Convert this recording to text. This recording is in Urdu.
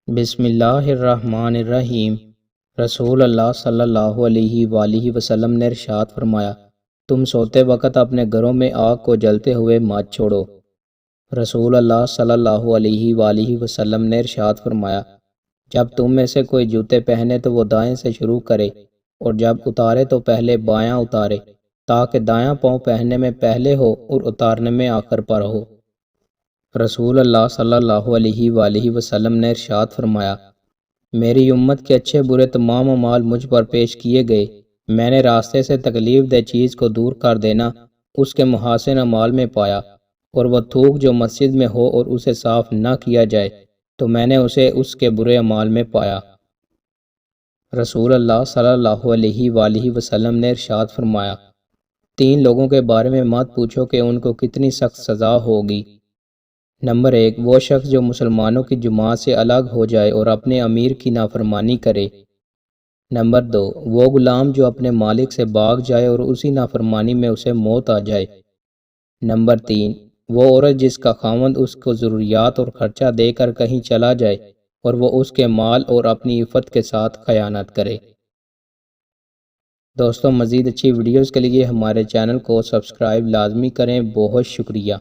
بسم اللہ الرحمن الرحیم۔ رسول اللہ صلی اللہ علیہ وآلہ وسلم نے ارشاد فرمایا، تم سوتے وقت اپنے گھروں میں آگ کو جلتے ہوئے مت چھوڑو۔ رسول اللہ صلی اللہ علیہ وآلہ وسلم نے ارشاد فرمایا، جب تم میں سے کوئی جوتے پہنے تو وہ دائیں سے شروع کرے، اور جب اتارے تو پہلے بایاں اتارے، تاکہ دایاں پاؤں پہننے میں پہلے ہو اور اتارنے میں آخر پر ہو۔ رسول اللہ صلی اللہ علیہ وآلہ وسلم نے ارشاد فرمایا، میری امت کے اچھے برے تمام اعمال مجھ پر پیش کیے گئے، میں نے راستے سے تکلیف دہ چیز کو دور کر دینا اس کے محاسن اعمال میں پایا، اور وہ تھوک جو مسجد میں ہو اور اسے صاف نہ کیا جائے تو میں نے اسے اس کے برے اعمال میں پایا۔ رسول اللہ صلی اللہ علیہ وآلہ وسلم نے ارشاد فرمایا، 3 لوگوں کے بارے میں مت پوچھو کہ ان کو کتنی سخت سزا ہوگی۔ نمبر 1، وہ شخص جو مسلمانوں کی جماعت سے الگ ہو جائے اور اپنے امیر کی نافرمانی کرے۔ نمبر 2، وہ غلام جو اپنے مالک سے بھاگ جائے اور اسی نافرمانی میں اسے موت آ جائے۔ نمبر 3، وہ عورت جس کا خاوند اس کو ضروریات اور خرچہ دے کر کہیں چلا جائے اور وہ اس کے مال اور اپنی عفت کے ساتھ خیانت کرے۔ دوستوں، مزید اچھی ویڈیوز کے لیے ہمارے چینل کو سبسکرائب لازمی کریں۔ بہت شکریہ۔